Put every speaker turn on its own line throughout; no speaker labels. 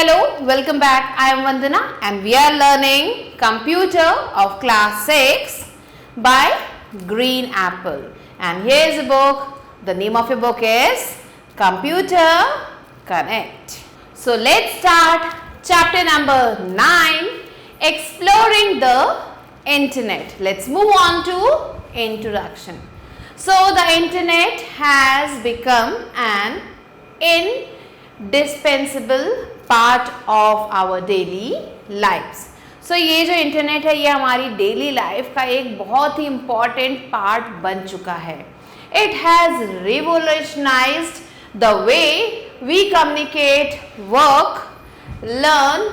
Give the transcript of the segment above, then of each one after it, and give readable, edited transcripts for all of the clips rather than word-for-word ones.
Hello, welcome back. I am Vandana and we are learning Computer of Class 6 by Green Apple. And here is a book. The name of your book is Computer Connect. So let's start chapter number 9, Exploring the Internet. Let's move on to introduction. So the Internet has become an indispensable part of our daily lifes. So ये जो internet है ये हमारी daily life का एक बहुत ही important part बन चुका है. It has revolutionized the way we communicate, work, learn,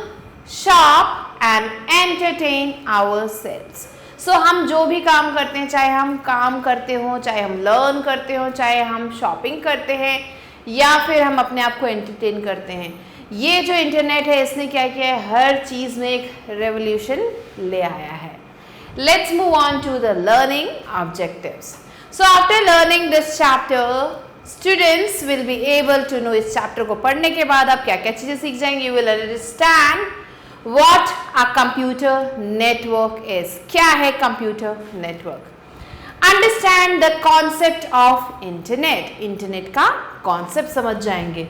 shop and entertain ourselves. So हम जो भी काम करते हैं, चाहे हम काम करते हों, चाहे हम लर्न करते हों, चाहे हम शॉपिंग करते हैं या फिर हम अपने आप को एंटरटेन करते हैं, ये जो इंटरनेट है इसने क्या किया है, हर चीज़ में एक रेवोल्यूशन ले आया है. Let's move on to the learning objectives. So after learning this chapter students will be able to know, इस चैप्टर को पढ़ने के बाद आप क्या क्या चीज़ें सीख जाएंगे. You will understand what a computer network is. क्या है computer network. Understand the concept of internet. Internet का कॉन्सेप्ट समझ जाएंगे.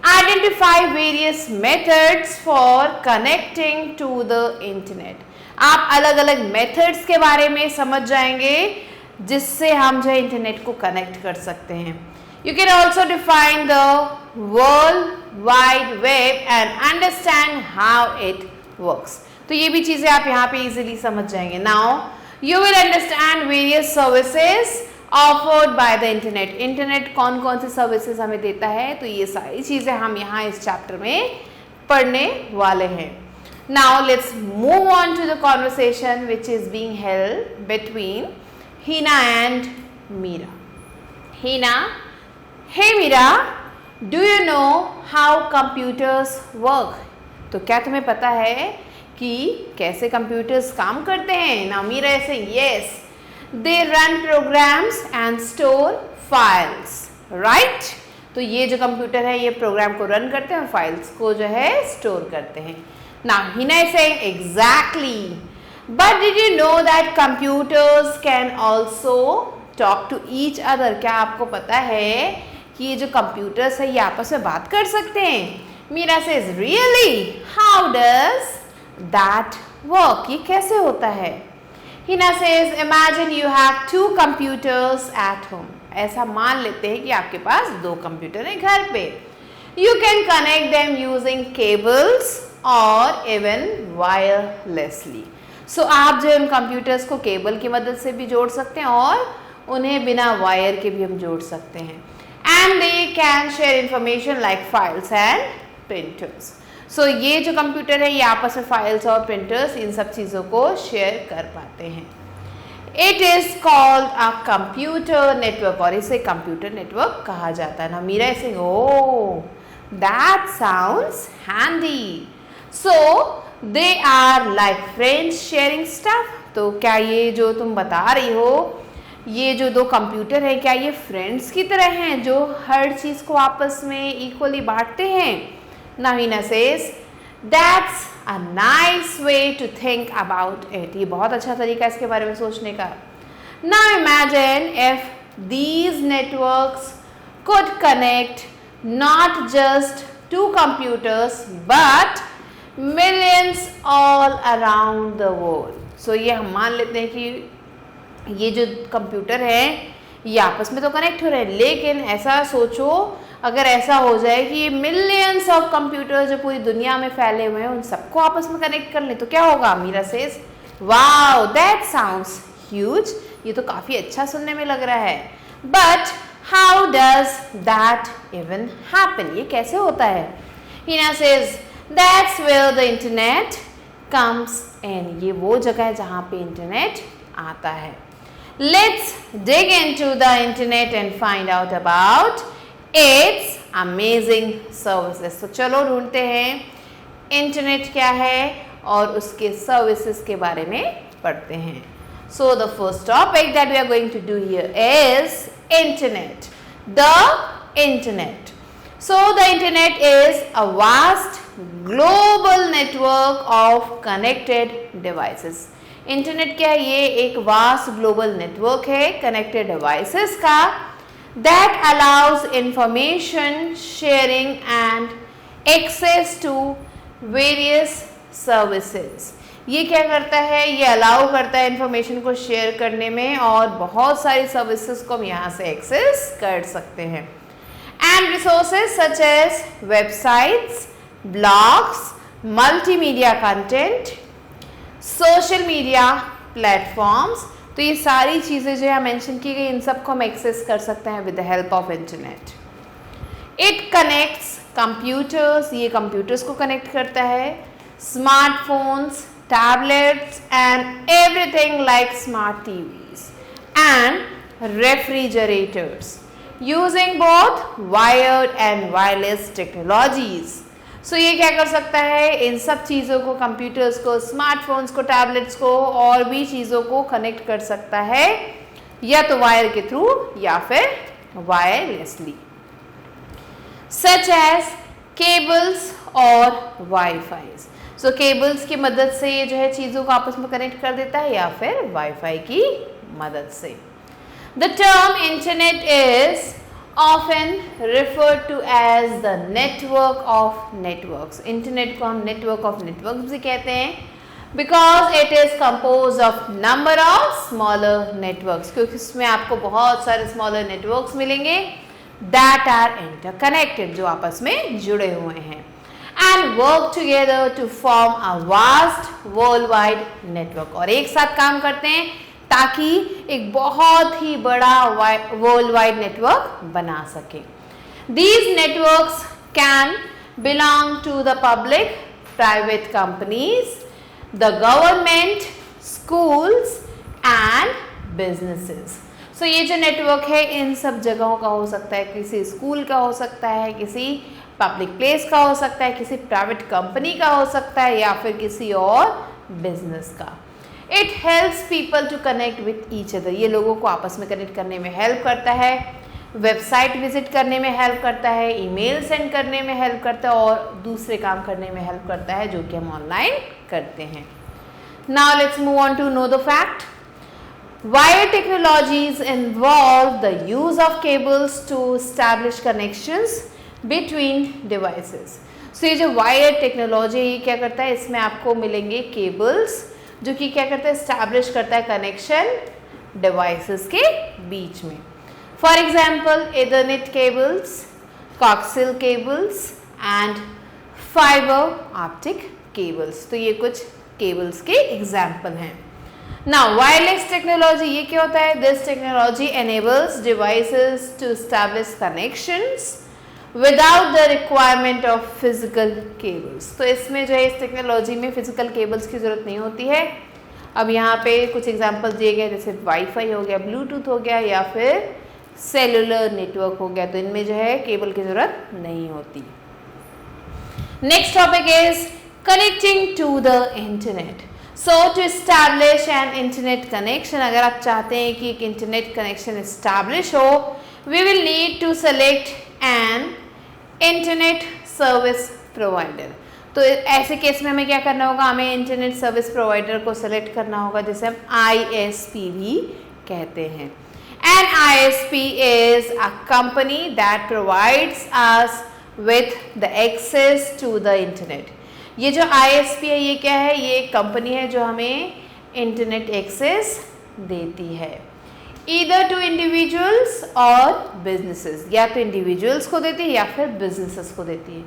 Identify various methods for connecting to the internet. आप अलग अलग मेथड्स के बारे में समझ जाएंगे जिससे हम जो है इंटरनेट को कनेक्ट कर सकते हैं. You can also define the World Wide Web and understand how it works. तो ये भी चीज़ें आप यहाँ पे easily समझ जाएंगे. Now you will understand various services offered by the internet. Internet कौन कौन से सर्विसेज हमें देता है, तो ये सारी चीज़ें हम यहाँ इस चैप्टर में पढ़ने वाले हैं. Now let's move on to the conversation which is being held between Heena and Meera. Heena, hey Meera, do you know how computers work. तो क्या तुम्हें पता है कि कैसे कंप्यूटर्स काम करते हैं. नाउ मीरा ऐसे yes, they run programs and store files, right? तो ये जो कंप्यूटर है ये प्रोग्राम को रन करते हैं और फाइल्स को जो है स्टोर करते हैं. Now Hina is saying exactly, but did you know that computers can also talk to each other. क्या आपको पता है कि ये जो कंप्यूटर्स है ये आपस में बात कर सकते हैं. Meera says really, how does that work. ये कैसे होता है. Hina says, imagine you have two computers at home. ऐसा मान लेते हैं कि आपके पास दो कंप्यूटर हैं घर पे. You can connect them using cables or even wirelessly. So आप जो उन कंप्यूटर्स को केबल की मदद से भी जोड़ सकते हैं और उन्हें बिना वायर के भी हम जोड़ सकते हैं. And they can share information like files and printers. सो ये जो कंप्यूटर है ये आपस में फाइल्स और प्रिंटर्स इन सब चीज़ों को शेयर कर पाते हैं. It is called a computer network और इसे कंप्यूटर नेटवर्क कहा जाता है. ना मीरा ऐसे oh that sounds handy. So they are like friends sharing stuff. तो क्या ये जो तुम बता रही हो ये जो दो कंप्यूटर हैं क्या ये फ्रेंड्स की तरह हैं जो हर चीज़ को आपस में इक्वली बांटते हैं. Now Hina says, that's a nice way to think about it. ये बहुत अच्छा तरीका है इसके बारे में सोचने का. Now imagine if these networks could connect not just two computers but millions all around the world. So ये हम मान लेते हैं कि ये जो कंप्यूटर हैं ये आपस में तो कनेक्ट हो रहे हैं, लेकिन ऐसा सोचो अगर ऐसा हो जाए कि ये मिलियंस ऑफ कंप्यूटर जो पूरी दुनिया में फैले हुए हैं उन सबको आपस में कनेक्ट कर ले तो क्या होगा. Meera says wow that sounds huge. ये तो काफ़ी अच्छा सुनने में लग रहा है. But how does that even happen. ये कैसे होता है. Hina says that's where the internet comes in. ये वो जगह है जहाँ पे इंटरनेट आता है. Let's dig into the internet and find out about its amazing services. तो चलो ढूंढते हैं इंटरनेट क्या है और उसके सर्विसेज के बारे में पढ़ते हैं. So the first topic that we are going to do here is internet. The internet. So the internet is a vast global network of connected devices. Internet क्या है? ये एक वास्ट ग्लोबल नेटवर्क है कनेक्टेड डिवाइसेस का that allows information sharing and access to various services. ये क्या करता है? ये अलाउ करता है इंफॉर्मेशन को शेयर करने में और बहुत सारी सर्विसेज को हम यहाँ से एक्सेस कर सकते हैं. And resources such as websites, blogs, multimedia content, social media platforms. तो ये सारी चीज़ें जो है मेंशन की गई इन सबको हम एक्सेस कर सकते हैं with the help of internet. It connects computers, ये कंप्यूटर्स को कनेक्ट करता है, smartphones, tablets and everything like smart TVs and refrigerators using both wired and wireless technologies. So ये क्या कर सकता है? इन सब चीज़ों को, कंप्यूटर्स को, स्मार्टफोन्स को, टैबलेट्स को और भी चीज़ों को कनेक्ट कर सकता है या तो वायर के थ्रू या फिर वायरलेसली, सच एज केबल्स और वाईफाई. सो केबल्स की मदद से ये जो है चीज़ों को आपस में कनेक्ट कर देता है या फिर वाईफाई की मदद से. The term internet is often referred to as the network of networks. Internet को हम network of networks भी कहते हैं because it is composed of number of smaller networks. क्योंकि इसमें आपको बहुत सारे smaller networks मिलेंगे that are interconnected, जो आपस में जुड़े हुए हैं and work together to form a vast worldwide network. और एक साथ काम करते हैं ताकि एक बहुत ही बड़ा वर्ल्ड वाइड नेटवर्क बना सके. These networks can belong to the public, private companies, the government, schools and businesses. So ये जो नेटवर्क है इन सब जगहों का हो सकता है, किसी स्कूल का हो सकता है, किसी पब्लिक प्लेस का हो सकता है, किसी प्राइवेट कंपनी का हो सकता है या फिर किसी और बिजनेस का. It helps people to connect with each other. ये लोगों को आपस में कनेक्ट करने में हेल्प करता है, वेबसाइट विजिट करने में हेल्प करता है, ईमेल सेंड करने में हेल्प करता है और दूसरे काम करने में हेल्प करता है जो कि हम ऑनलाइन करते हैं. Now let's move on to know the fact. Wire technologies involve the use of cables to establish connections between devices. So ये जो वायर टेक्नोलॉजी ये क्या करता है? इसमें आपको मिलेंगे केबल्स जो कि क्या करता है? एस्टैब्लिश करता है कनेक्शन डिवाइसेस के बीच में. For example ethernet cables, coaxial cables and fibre optic cables. तो ये कुछ केबल्स के एग्जाम्पल हैं. नाउ वायरलेस टेक्नोलॉजी ये क्या होता है? This technology enables devices to establish connections without the requirement of physical cables. तो इसमें जो है इस टेक्नोलॉजी में फिजिकल केबल्स की ज़रूरत नहीं होती है. अब यहाँ पे कुछ एग्जांपल दिए गए जैसे वाईफाई हो गया, ब्लूटूथ हो गया या फिर सेलुलर नेटवर्क हो गया, तो इनमें जो है केबल की ज़रूरत नहीं होती. Next topic is connecting to the internet. So to establish an internet connection, अगर आप चाहते हैं कि एक इंटरनेट कनेक्शन एस्टैब्लिश हो, we will need to select an internet service provider. तो ऐसे केस में हमें क्या करना होगा? हमें इंटरनेट सर्विस प्रोवाइडर को सेलेक्ट करना होगा जिसे हम ISP भी कहते हैं. An ISP is a company that provides us with the access to the internet. ये जो ISP है ये क्या है? ये एक कंपनी है जो हमें इंटरनेट एक्सेस देती है either to individuals और businesses. या तो इंडिविजुअल्स को देती है या फिर बिजनेसेस को देती है.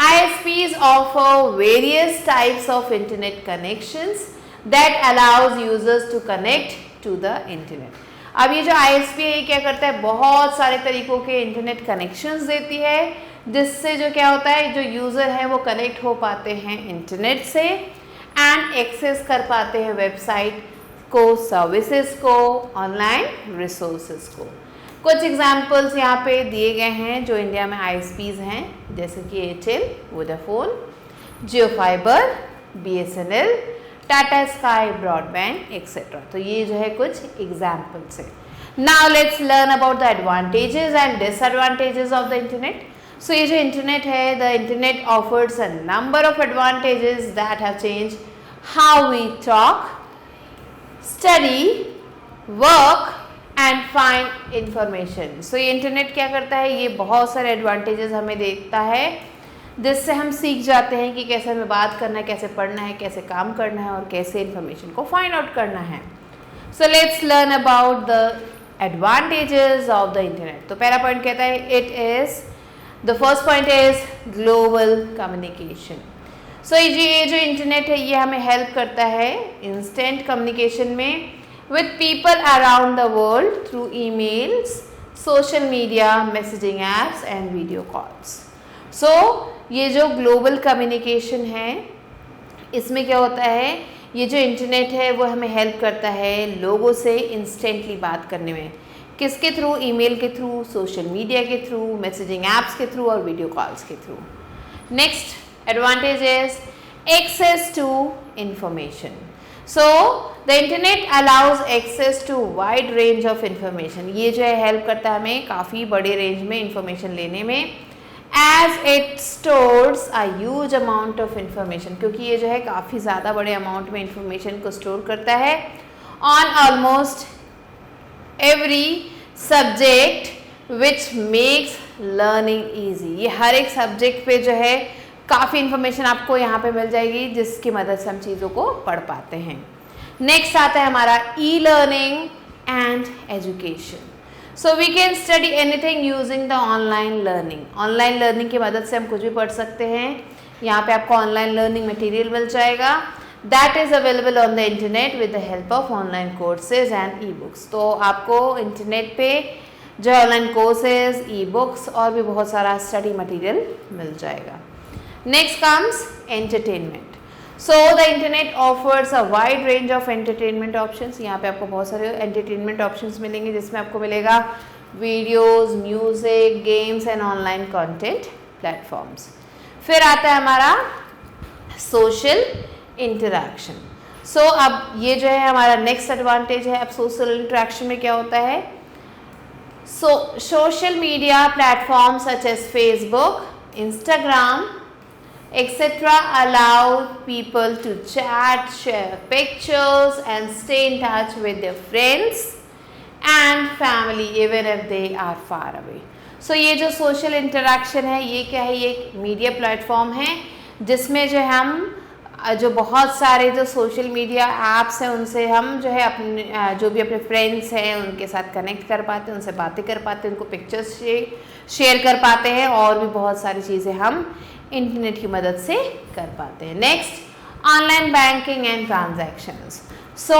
ISPs offer various types of internet connections that allows users to connect to the internet. अब ये जो ISP है ये क्या करता है? बहुत सारे तरीकों के इंटरनेट कनेक्शंस देती है जिससे जो क्या होता है, जो यूज़र है वो कनेक्ट हो पाते हैं इंटरनेट से एंड एक्सेस कर पाते हैं वेबसाइट को, सर्विसेज को, ऑनलाइन रिसोर्सेज को. कुछ एग्जाम्पल्स यहाँ पे दिए गए हैं जो इंडिया में ISPs हैं जैसे कि Airtel, Vodafone, Jio fibre, BSNL, Tata sky broadband etcetera. तो ये जो है कुछ एग्जाम्पल्स है. Now let's learn about the advantages and disadvantages of the internet. So ये जो इंटरनेट है, the internet offers a number of advantages that have change how we talk, study, work and find information. So ये internet क्या करता है, ये बहुत सारे एडवांटेजेस हमें देता है जिससे हम सीख जाते हैं कि कैसे हमें बात करना है, कैसे पढ़ना है, कैसे काम करना है और कैसे इंफॉर्मेशन को फाइंड आउट करना है। So let's learn about the advantages of the internet. तो पहला पॉइंट कहता है it is, the first point is global communication. So ये जो इंटरनेट है ये हमें हेल्प करता है इंस्टेंट कम्युनिकेशन में with people around the world through emails, social media, messaging apps and video calls. So ये जो global communication है इसमें क्या होता है, ये जो इंटरनेट है वो हमें हेल्प करता है लोगों से इंस्टेंटली बात करने में। किसके थ्रू? ईमेल के थ्रू, सोशल मीडिया के थ्रू, मैसेजिंग ऐप्स के थ्रू और वीडियो कॉल्स के through. Next advantage is access to information. So the internet allows access to wide range of information. ये जो है हेल्प करता है हमें काफ़ी बड़े रेंज में इंफॉर्मेशन लेने में, as it stores a huge amount of information, क्योंकि ये जो है काफ़ी ज़्यादा बड़े अमाउंट में इंफॉर्मेशन को स्टोर करता है on almost every subject which makes learning easy. ये हर एक सब्जेक्ट पे जो है काफ़ी इंफॉर्मेशन आपको यहाँ पे मिल जाएगी जिसकी मदद से हम चीज़ों को पढ़ पाते हैं। नेक्स्ट आता है हमारा e learning and education. So we can study anything using the online learning. Online learning की मदद से हम कुछ भी पढ़ सकते हैं। यहाँ पे आपको ऑनलाइन लर्निंग मटेरियल मिल जाएगा that is available on the internet with the help of online courses and e books. तो आपको इंटरनेट पे जो है ऑनलाइन कोर्सेज, ई बुक्स और भी बहुत सारा स्टडी मटेरियल मिल जाएगा। Next comes entertainment. So the internet offers a wide range of entertainment options. यहाँ पे आपको बहुत सारे entertainment options मिलेंगे जिसमें आपको मिलेगा videos, music, games and online content platforms. फिर आता है हमारा सोशल इंटरैक्शन। सो अब ये जो है हमारा नेक्स्ट एडवांटेज है। अब सोशल इंटरैक्शन में क्या होता है, social media platform such as Facebook, Instagram etc. allow people to chat, share pictures and stay in touch with their friends and family even if they are far away. So ये जो social interaction है ये क्या है, ये एक media platform है जिसमें जो हम जो बहुत सारे जो सोशल मीडिया ऐप्स हैं उनसे हम जो है अपने जो भी अपने फ्रेंड्स हैं उनके साथ कनेक्ट कर पाते हैं, उनसे बातें कर पाते हैं, उनको पिक्चर्स शेयर कर पाते हैं और भी बहुत सारी चीज़ें हम इंटरनेट की मदद से कर पाते हैं। Next online banking and transactions. So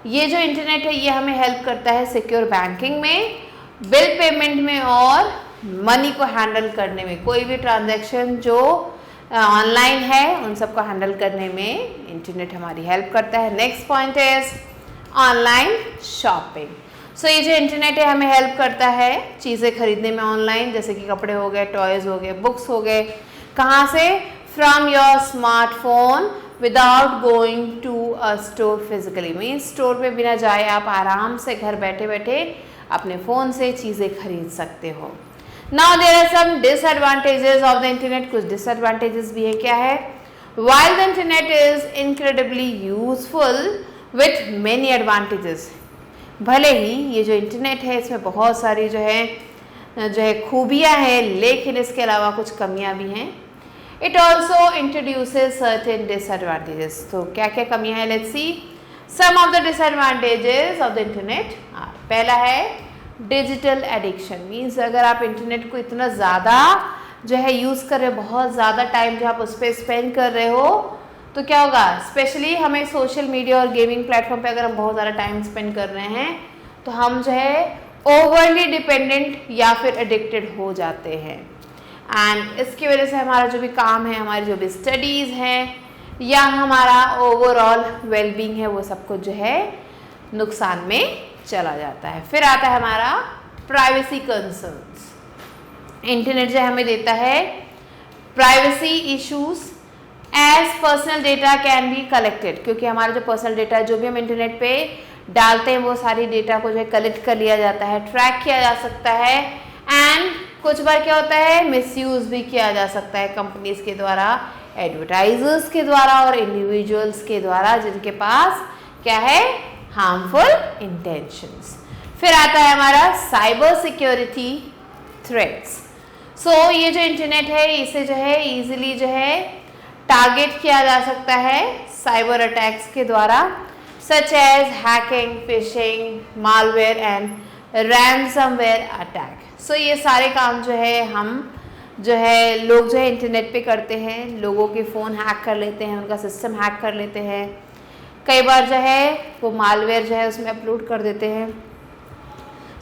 ये जो इंटरनेट है ये हमें हेल्प करता है सिक्योर बैंकिंग में, बिल पेमेंट में और मनी को हैंडल करने में। कोई भी ट्रांजैक्शन जो ऑनलाइन है उन सबको हैंडल करने में इंटरनेट हमारी हेल्प करता है। Next point is online shopping. So ये जो इंटरनेट है हमें हेल्प करता है चीज़ें खरीदने में ऑनलाइन, जैसे कि कपड़े हो गए, टॉयज़ हो गए, बुक्स हो गए। कहाँ से? From your smartphone without going to a store physically. Means store पे बिना जाए आप आराम से घर बैठे बैठे अपने फ़ोन से चीज़ें खरीद सकते हो। Now there are some disadvantages of the internet. कुछ डिसएडवांटेजेस भी है। क्या है? While the internet is incredibly useful with many advantages. भले ही ये जो इंटरनेट है इसमें बहुत सारी जो है खूबियाँ हैं, लेकिन इसके अलावा कुछ कमियाँ भी हैं। It also introduces certain disadvantages. तो क्या क्या कमियाँ हैं? Let's see some of the disadvantages of the internet. पहला है डिजिटल एडिक्शन। मीन्स अगर आप इंटरनेट को इतना ज़्यादा जो है यूज़ कर रहे हो, बहुत ज़्यादा टाइम जो आप उस पर स्पेंड कर रहे हो, तो क्या होगा? स्पेशली हमें सोशल मीडिया और गेमिंग प्लेटफॉर्म पे अगर हम बहुत ज़्यादा टाइम स्पेंड कर रहे हैं तो हम जो है ओवरली डिपेंडेंट या फिर एडिक्टेड हो जाते हैं। एंड इसकी वजह से हमारा जो भी काम है, हमारी जो भी स्टडीज़ हैं या हमारा ओवरऑल वेलबींग है, वो सब कुछ जो है नुकसान में चला जाता है। फिर आता है हमारा प्राइवेसी कंसर्न्स। इंटरनेट जो हमें देता है privacy issues as personal data can be collected, क्योंकि हमारा जो पर्सनल डेटा है, जो भी हम इंटरनेट पे डालते हैं, वो सारी डेटा को जो है कलेक्ट कर लिया जाता है, ट्रैक किया जा सकता है एंड कुछ बार क्या होता है, मिसयूज भी किया जा सकता है कंपनीज के द्वारा, एडवर्टाइजर्स के द्वारा और इंडिविजुअल्स के द्वारा जिनके पास क्या है, हार्मफुल इंटेंशंस। फिर आता है हमारा साइबर सिक्योरिटी थ्रेट्स। सो ये जो इंटरनेट है इसे जो है इजीली जो है टारगेट किया जा सकता है साइबर अटैक्स के द्वारा, such as hacking, phishing, malware and ransomware attack. So ये सारे काम जो है हम जो है लोग जो है इंटरनेट पे करते हैं, लोगों के फ़ोन हैक कर लेते हैं, उनका सिस्टम हैक कर लेते हैं, कई बार जो है वो मालवेयर जो है उसमें अपलोड कर देते हैं।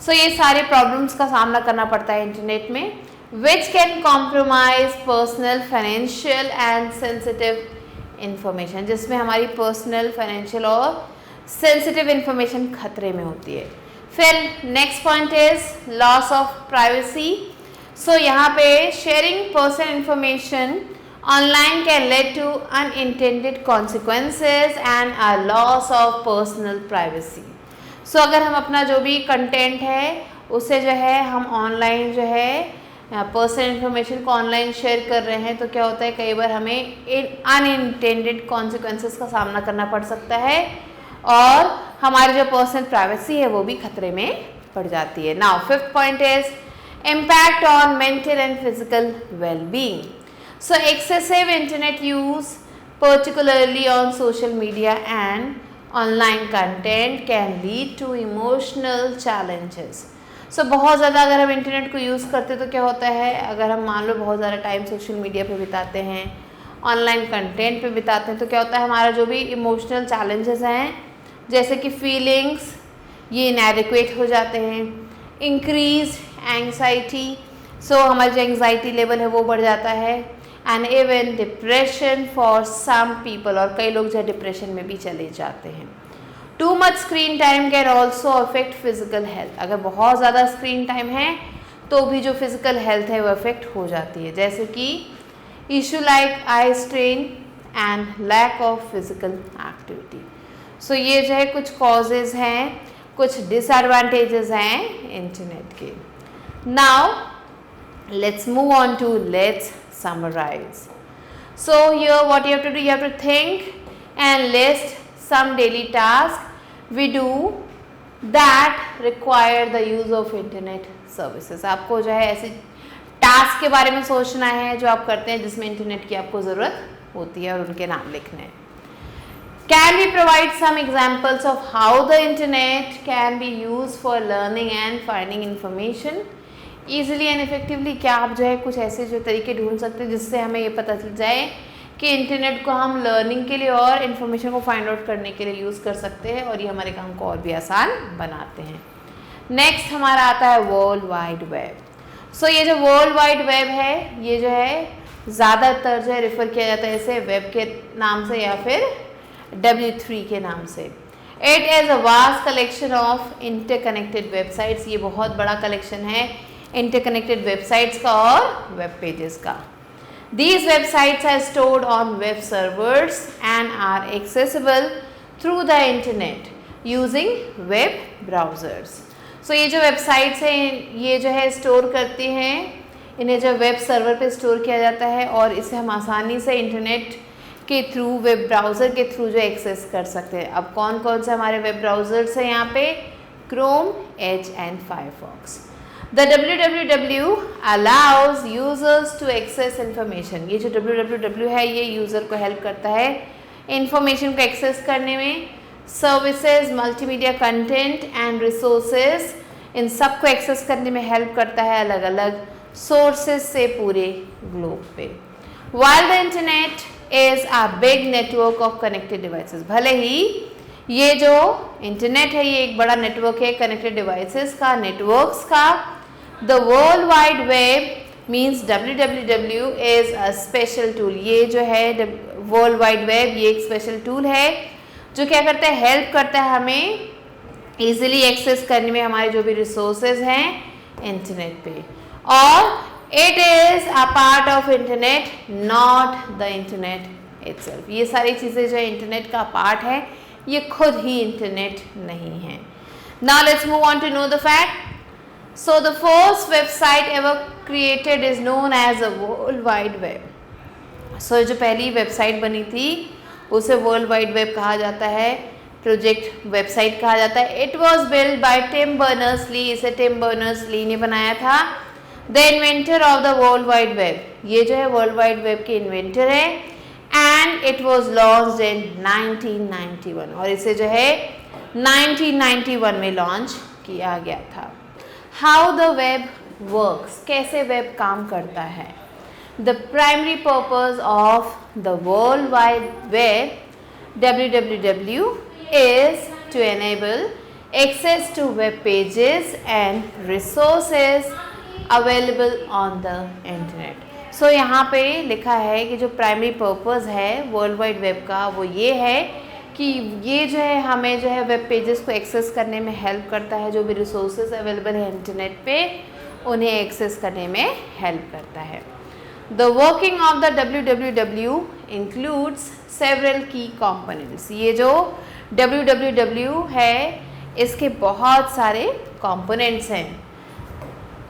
सो ये सारे प्रॉब्लम्स का सामना करना पड़ता है इंटरनेट में, which can compromise personal, financial and sensitive information, जिसमें हमारी पर्सनल, फाइनेंशियल और सेंसिटिव इंफॉर्मेशन खतरे में होती है। फिर next point is loss of privacy. So यहाँ पे sharing personal information online can lead to unintended consequences and a loss of personal privacy. So अगर हम अपना जो भी कंटेंट है उसे जो है हम ऑनलाइन जो है पर्सनल इन्फॉर्मेशन को ऑनलाइन शेयर कर रहे हैं, तो क्या होता है कई बार हमें अनइंटेंडेड कॉन्सिक्वेंसेस का सामना करना पड़ सकता है और हमारी जो पर्सनल प्राइवेसी है वो भी खतरे में पड़ जाती है। Now fifth point is impact on mental and physical well-being. So excessive internet use particularly on social media and online content can lead to emotional challenges. So बहुत ज़्यादा अगर हम इंटरनेट को यूज़ करते हैं तो क्या होता है, अगर हम मान लो बहुत ज़्यादा टाइम सोशल मीडिया पे बिताते हैं, ऑनलाइन कंटेंट पे बिताते हैं, तो क्या होता है हमारा जो भी इमोशनल चैलेंजेस हैं जैसे कि फीलिंग्स ये इनएडिक्वेट हो जाते हैं, इंक्रीज एंग्जाइटी, सो हमारी जो एंग्जाइटी लेवल है वो बढ़ जाता है, and even depression for some people, और कई लोग जो है डिप्रेशन में भी चले जाते हैं। Too much screen time can also affect physical health. अगर बहुत ज़्यादा स्क्रीन टाइम है तो भी जो फिजिकल हेल्थ है वो अफेक्ट हो जाती है, जैसे कि issue like eye strain and lack of physical activity. So ये जो है कुछ कॉजेज़ हैं, कुछ डिसएडवांटेजेस हैं इंटरनेट के। Now let's move on to let's summarize. So here what you have to do, you have to think and list some daily tasks we do that require the use of internet services. आपको जो है ऐसे task के बारे में सोचना है जो आप करते हैं जिसमें इंटरनेट की आपको ज़रूरत होती है और उनके नाम लिखने हैं। Can we provide some examples of how the internet can be used for learning and finding information? Easily and effectively क्या आप जो है कुछ ऐसे जो तरीके ढूंढ सकते हैं जिससे हमें ये पता चल जाए कि इंटरनेट को हम लर्निंग के लिए और इन्फॉर्मेशन को फाइंड आउट करने के लिए यूज़ कर सकते हैं और ये हमारे काम को और भी आसान बनाते हैं। नेक्स्ट हमारा आता है वर्ल्ड वाइड वेब। सो ये जो वर्ल्ड वाइड वेब है ये जो है ज़्यादातर जो है रेफर किया जाता है इसे वेब के नाम से या फिर W3 के नाम से। It is a vast collection of interconnected websites. ये बहुत बड़ा कलेक्शन है इंटरकनेक्टेड वेबसाइट्स का और वेब पेजेस का। These websites are stored on web servers and are accessible through the internet using web browsers. So ये जो वेबसाइट्स हैं ये जो है स्टोर करती हैं, इन्हें जो वेब सर्वर पे स्टोर किया जाता है और इसे हम आसानी से इंटरनेट के थ्रू वेब ब्राउज़र के थ्रू जो एक्सेस कर सकते हैं। अब कौन कौन से हमारे वेब ब्राउज़र्स हैं यहाँ पे, Chrome, Edge and Firefox. The www allows users to access information. ये जो www है ये यूज़र को हेल्प करता है इंफॉर्मेशन को एक्सेस करने में, services, multimedia content and resources in सब को एक्सेस करने में हेल्प करता है अलग अलग सोर्सेज से पूरे ग्लोब पे। While the internet is a big network of connected devices, भले ही ये जो इंटरनेट है ये एक बड़ा नेटवर्क है कनेक्टेड डिवाइसेस का, नेटवर्क्स का। The world wide web means www is a special tool. ये जो है वर्ल्ड वाइड वेब ये एक स्पेशल टूल है जो क्या करता है, हेल्प करता है हमें इजीली एक्सेस करने में हमारे जो भी रिसोर्सेज हैं इंटरनेट पे। और it is a part of internet not the internet itself. ये सारी चीज़ें जो इंटरनेट का पार्ट है ये खुद ही इंटरनेट नहीं है। Now let's move on to know the fact. So the first website ever created is known as the World Wide Web. So जो पहली वेबसाइट बनी थी उसे वर्ल्ड वाइड वेब कहा जाता है, प्रोजेक्ट वेबसाइट कहा जाता है. It was build by Tim Berners Lee. इसे टिम बर्नर्स-ली ने बनाया था. The inventor of the world wide web. ये जो है वर्ल्ड वाइड वेब के इन्वेंटर है. And it was launched in 1991. और इसे जो है 1991 में लॉन्च किया गया था. How the web works. कैसे वेब काम करता है. The primary purpose of the world wide web WWW is to enable access to web pages and resources available on the internet. So यहाँ पे लिखा है कि जो प्राइमरी पर्पस है वर्ल्ड वाइड वेब का वो ये है कि ये जो है हमें जो है वेब पेजेस को एक्सेस करने में हेल्प करता है. जो भी रिसोर्सेज अवेलेबल है इंटरनेट पे उन्हें एक्सेस करने में हेल्प करता है. The working of the WWW includes several key components. ये जो WWW है इसके बहुत सारे कंपोनेंट्स हैं.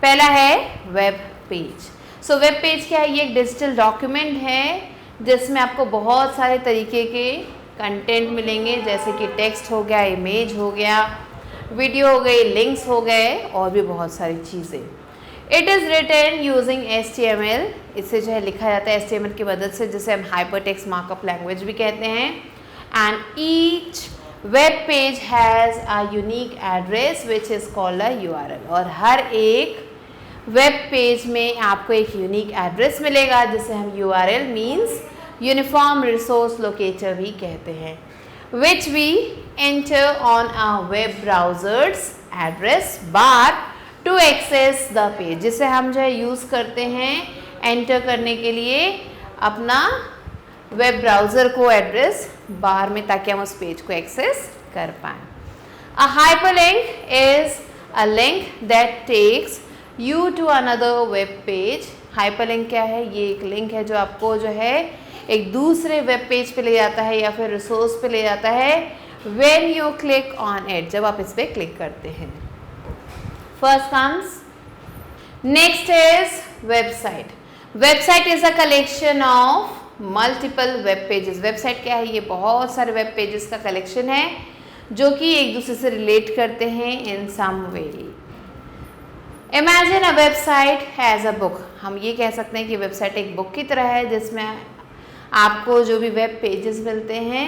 पहला है web page. So web page क्या है. ये एक डिजिटल डॉक्यूमेंट है जिसमें आपको बहुत सारे तरीके के कंटेंट मिलेंगे, जैसे कि टेक्स्ट हो गया, इमेज हो गया, वीडियो हो गई, लिंक्स हो गए और भी बहुत सारी चीज़ें. It is written using HTML. इसे जो है लिखा जाता है HTML की मदद से, जिसे हम हाइपर टेक्स्ट मार्कअप लैंग्वेज भी कहते हैं. And each web page has a unique address which is called a URL. और हर एक वेब पेज में आपको एक यूनिक एड्रेस मिलेगा जिसे हम URL means uniform resource locator भी कहते हैं, which we enter on a web browsers address bar to access the page. जिसे हम जो है यूज़ करते हैं एंटर करने के लिए अपना वेब ब्राउज़र को एड्रेस बार में, ताकि हम उस पेज को एक्सेस कर पाएँ. A hyperlink is a link that takes you to another web page. Hyperlink क्या है. ये एक लिंक है जो आपको जो है एक दूसरे वेब पेज पे ले जाता है या फिर रिसोर्स पे ले जाता है. When you click on it. जब आप इस पर क्लिक करते हैं. First comes, next is website. Website is a collection of multiple web pages. Website क्या है. ये बहुत सारे वेब पेजेस का कलेक्शन है जो कि एक दूसरे से रिलेट करते हैं in some way. Imagine a website as a book. हम ये कह सकते हैं कि वेबसाइट एक बुक की तरह है जिसमें आपको जो भी वेब पेजेस मिलते हैं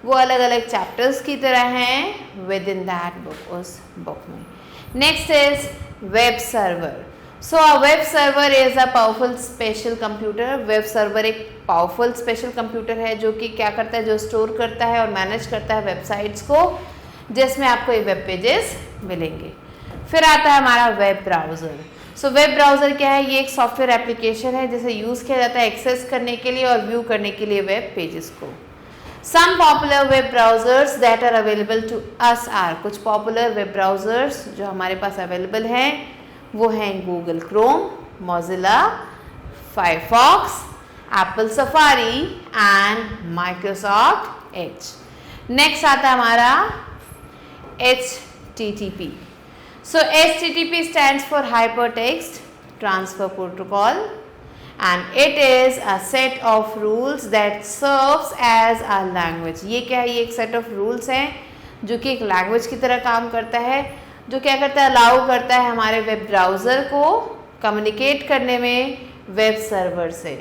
वो अलग अलग चैप्टर्स की तरह हैं विद इन दैट बुक, उस बुक में. Next is web server. So a web server is a powerful special computer. Web server एक powerful special computer है जो कि क्या करता है, जो स्टोर करता है और मैनेज करता है वेबसाइट्स को जिसमें आपको ये वेब पेजेस मिलेंगे. फिर आता है हमारा web browser. So web browser क्या है. ये एक सॉफ्टवेयर एप्लीकेशन है जिसे यूज़ किया जाता है एक्सेस करने के लिए और व्यू करने के लिए वेब पेजेस को. Some popular web browsers that are available to us are. कुछ popular web browsers जो हमारे पास available हैं वो हैं Google Chrome, Mozilla, Firefox, Apple Safari and Microsoft Edge. Next आता है हमारा HTTP. So HTTP stands for Hypertext Transfer Protocol. And it is a set of rules that serves as a language. ये क्या है. ये एक set of rules हैं जो कि एक लैंग्वेज की तरह काम करता है, जो क्या करता है, अलाउ करता है हमारे वेब ब्राउज़र को कम्युनिकेट करने में वेब सर्वर से.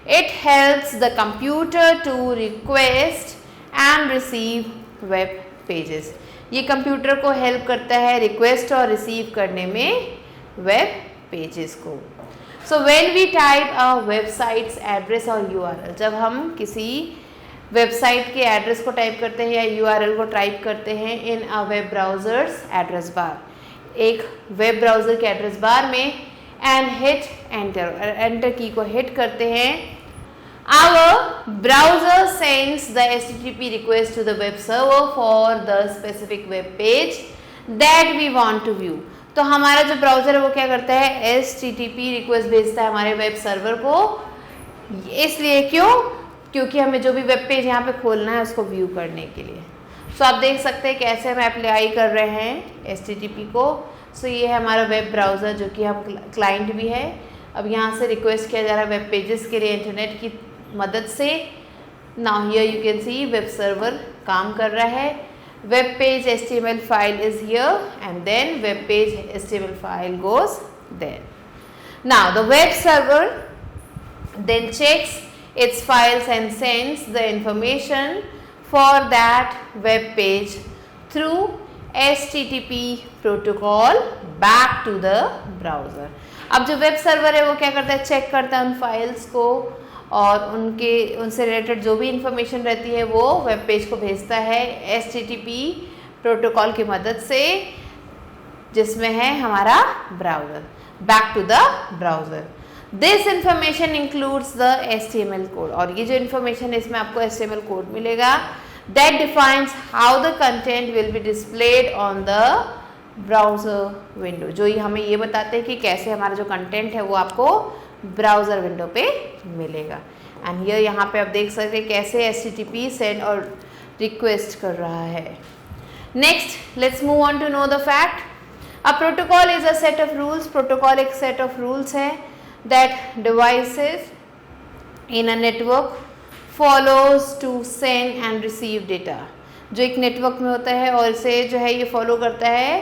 It helps the computer to request and receive web pages. ये कंप्यूटर को हेल्प करता है रिक्वेस्ट और रिसीव करने में वेब पेजेस को. So when we type a websites address और URL. जब हम किसी वेबसाइट के एड्रेस को टाइप करते हैं या URL को टाइप करते हैं in a web browser's address bar, एक वेब ब्राउज़र के एड्रेस बार में, एंड हिट एंटर, एंटर की को हिट करते हैं, our browser sends the HTTP request to the web server for the specific web page that we want to view. तो हमारा जो ब्राउज़र है वो क्या करता है, HTTP रिक्वेस्ट भेजता है हमारे वेब सर्वर को. इसलिए क्योंकि हमें जो भी वेब पेज यहाँ पे खोलना है उसको व्यू करने के लिए. सो आप देख सकते हैं कैसे हम अप्लाई कर रहे हैं HTTP को. सो ये है हमारा वेब ब्राउज़र जो कि हम क्लाइंट भी है। अब यहाँ से रिक्वेस्ट किया जा रहा है वेब पेजेस के लिए इंटरनेट की मदद से। Now here you can see web server काम कर रहा है। Web page HTML file is here and then web page HTML file goes there. Now the web server then checks its files and sends the information for that web page through HTTP protocol back to the browser। अब जो web server है वो क्या करता है, check करता है उन फाइल्स को और उनसे रिलेटेड जो भी इंफॉर्मेशन रहती है वो वेब पेज को भेजता है HTTP प्रोटोकॉल की मदद से, जिसमें है हमारा browser, back to the browser. This information includes the HTML code, और ये जो इन्फॉर्मेशन है इसमें आपको HTML कोड मिलेगा that defines how the content will be displayed on the browser window, जो ये हमें ये बताते हैं कि कैसे हमारा जो कंटेंट है वो आपको ब्राउज़र विंडो पे मिलेगा। एंड ये यहाँ पे आप देख सकते हैं कैसे HTTP सेंड और रिक्वेस्ट कर रहा है। Next let's move on to know the fact. A protocol is a set of rules. Protocol एक सेट ऑफ रूल्स है that devices in a network follows to send and receive data, जो एक network में होता है और इसे जो है ये फॉलो करता है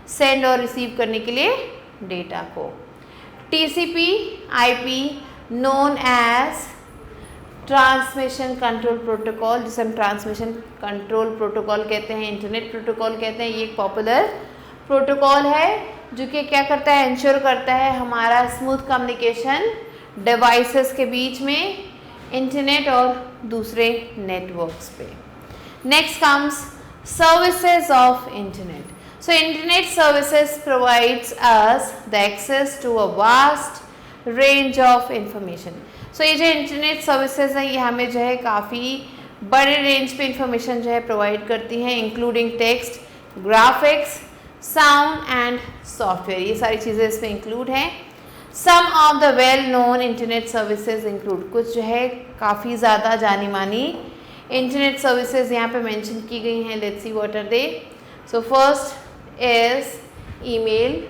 सेंड और रिसीव करने के लिए डेटा को। TCP/IP known as transmission control protocol, जिसे हम ट्रांसमिशन कंट्रोल प्रोटोकॉल कहते हैं, इंटरनेट प्रोटोकॉल कहते हैं, ये एक पॉपुलर प्रोटोकॉल है जो कि क्या करता है, इंश्योर करता है हमारा स्मूथ कम्युनिकेशन डिवाइसेस के बीच में इंटरनेट और दूसरे नेटवर्क्स पे। Next comes services of internet. So internet services provides us the access to a vast range of information. So ये जो इंटरनेट सर्विसेज है ये हमें जो है काफ़ी बड़े रेंज पे इंफॉर्मेशन जो है प्रोवाइड करती हैं, including text, graphics, sound and software, ये सारी चीज़ें इसमें इंक्लूड हैं। Some of the well known internet services include, कुछ जो है काफ़ी ज़्यादा जानी मानी इंटरनेट सर्विसेज यहाँ पे मेंशन की गई हैं। Let's see what are they. So first is email,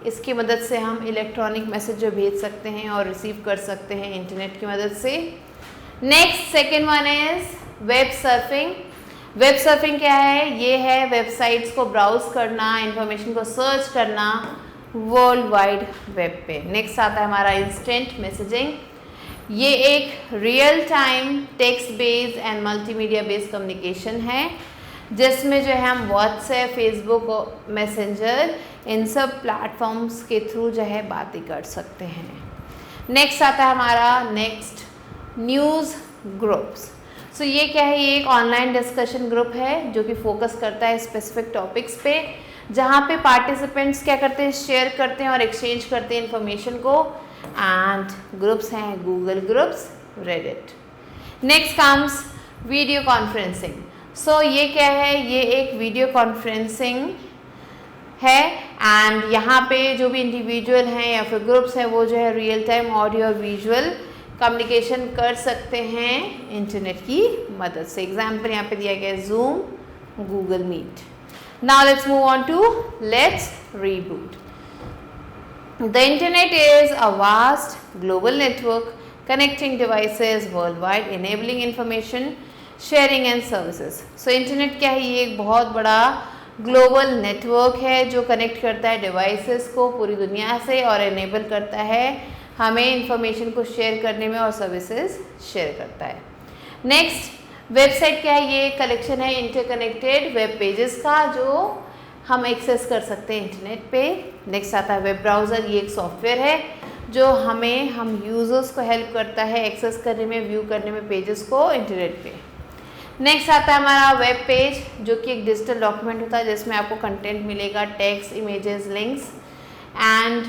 इसकी मदद से हम इलेक्ट्रॉनिक मैसेज जो भेज सकते हैं और रिसीव कर सकते हैं इंटरनेट की मदद से। Next second one is web surfing. Web surfing क्या है, ये है वेबसाइट्स को ब्राउज करना, इंफॉर्मेशन को सर्च करना वर्ल्ड वाइड वेब पे। नेक्स्ट आता है हमारा इंस्टेंट मैसेजिंग। ये एक real time text based and multimedia based communication है, जिसमें जो है हम व्हाट्सएप, फेसबुक, मैसेंजर, इन सब प्लेटफॉर्म्स के थ्रू जो है बातें कर सकते हैं। नेक्स्ट आता है हमारा नेक्स्ट न्यूज़ ग्रुप्स। सो ये क्या है, ये एक ऑनलाइन डिस्कशन ग्रुप है जो कि फोकस करता है स्पेसिफिक टॉपिक्स पे, जहाँ पे पार्टिसिपेंट्स क्या करते हैं, शेयर करते हैं और एक्सचेंज करते हैं इंफॉर्मेशन को। एंड ग्रुप्स हैं Google groups, Reddit. Next comes video conferencing. So ये क्या है, ये एक वीडियो कॉन्फ्रेंसिंग है एंड यहाँ पे जो भी इंडिविजुअल हैं या फिर ग्रुप्स हैं वो जो है रियल टाइम ऑडियो और विजुअल कम्युनिकेशन कर सकते हैं इंटरनेट की मदद से। एग्जाम्पल यहाँ पे दिया गया है Zoom, Google Meet. Now let's move on to let's reboot. The internet is a vast global network connecting devices world wide, enabling information sharing and services. So internet क्या है, ये एक बहुत बड़ा ग्लोबल नेटवर्क है जो कनेक्ट करता है डिवाइसेस को पूरी दुनिया से और इनेबल करता है हमें इंफॉर्मेशन को शेयर करने में और सर्विसेज शेयर करता है। नेक्स्ट वेबसाइट क्या है, ये कलेक्शन है इंटरकनेक्टेड वेब पेजेस का जो हम एक्सेस कर सकते हैं इंटरनेट पे। नेक्स्ट आता है वेब ब्राउज़र, ये एक सॉफ्टवेयर है जो हम यूज़र्स को हेल्प करता है एक्सेस करने में, व्यू करने में पेजेस को इंटरनेट पे। नेक्स्ट आता है हमारा वेब पेज, जो कि एक डिजिटल डॉक्यूमेंट होता है जिसमें आपको कंटेंट मिलेगा, टेक्स्ट, इमेजेस, लिंक्स, एंड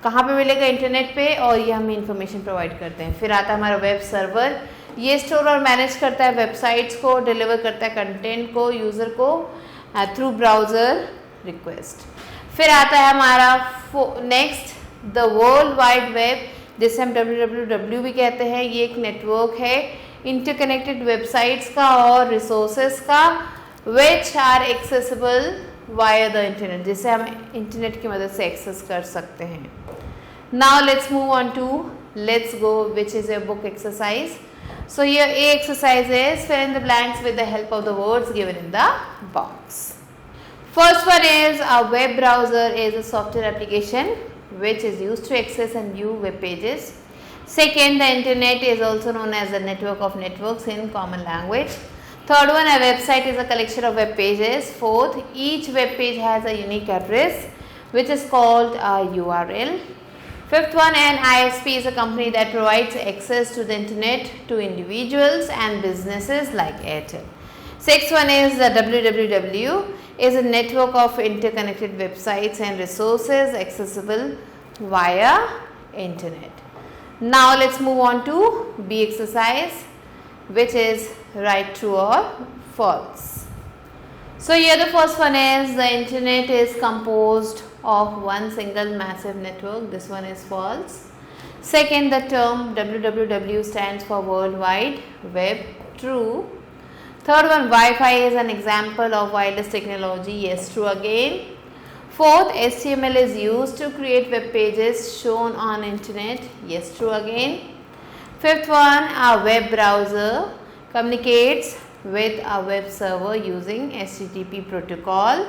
कहाँ पे मिलेगा, इंटरनेट पे, और ये हमें इंफॉर्मेशन प्रोवाइड करते हैं। फिर आता है हमारा वेब सर्वर, ये स्टोर और मैनेज करता है वेबसाइट्स को, डिलीवर करता है कंटेंट को यूज़र को थ्रू ब्राउज़र रिक्वेस्ट। फिर आता है हमारा next the world wide web, जिसे हम WWW भी कहते हैं। ये एक नेटवर्क है इंटरकनेक्टेड वेबसाइट्स का और रिसोर्सेज का which are accessible via the internet, जिसे हम इंटरनेट की मदद से एक्सेस कर सकते हैं. Now let's move on to let's go, which is a book exercise. So here A exercise is fill in the blanks with the help of the words given in the box. First one is a web browser is a software application which is used to access and view web pages. Second, the internet is also known as the network of networks in common language. Third one, a website is a collection of web pages. Fourth, each web page has a unique address which is called a URL. Fifth one, an ISP is a company that provides access to the internet to individuals and businesses like Airtel. Sixth one is the www is a network of interconnected websites and resources accessible via internet. Now let's move on to B exercise, which is write true or false. So here the first one is the internet is composed of one single massive network. This one is false. Second, the term www stands for World Wide Web. True. Third one, Wi-Fi is an example of wireless technology. Yes, true again. Fourth, HTML is used to create web pages shown on internet. Yes, true again. Fifth one, a web browser communicates with a web server using HTTP protocol.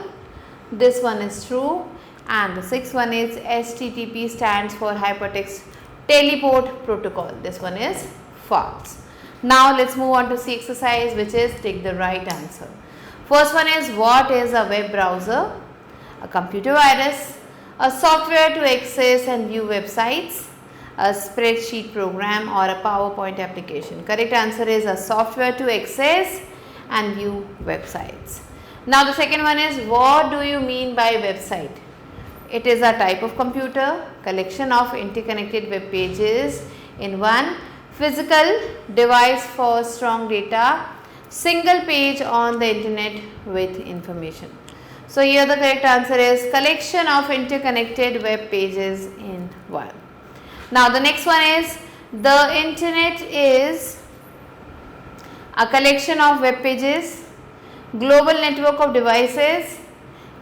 This one is true. And the sixth one is HTTP stands for Hypertext Teleport Protocol. This one is false. Now let's move on to C exercise, which is take the right answer. First one is what is a web browser? A computer virus, a software to access and view websites, a spreadsheet program or a PowerPoint application. Correct answer is a software to access and view websites. Now the second one is what do you mean by website? It is a type of computer, collection of interconnected web pages in one physical device for strong data, single page on the internet with information. So here the correct answer is collection of interconnected web pages in one. Now the next one is the internet is a collection of web pages, global network of devices,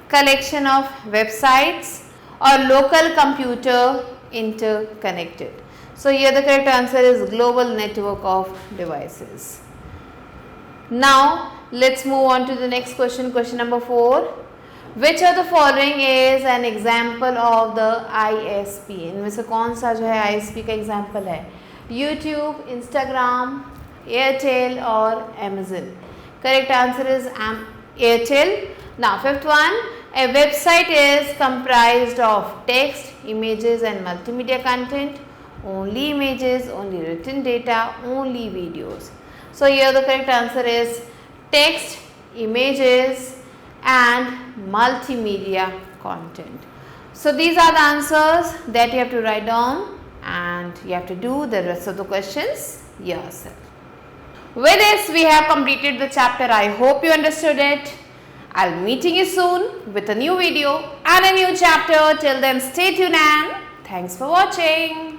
collection of websites or local computer interconnected. So here the correct answer is global network of devices. Now let's move on to the next question. Question number 4. Which of the following is an example of the ISP? इनमें से कौन सा जो है ISP का example है? YouTube, Instagram, Airtel और Amazon. Correct answer is Airtel. Now fifth one, a website is comprised of text, images and multimedia content. Only images, only written data, only videos. So here the correct answer is text, images and multimedia content. So these are the answers that you have to write down and you have to do the rest of the questions yourself. With this we have completed the chapter. I hope you understood it. I'll be meeting you soon with a new video and a new chapter. Till then, stay tuned and thanks for watching.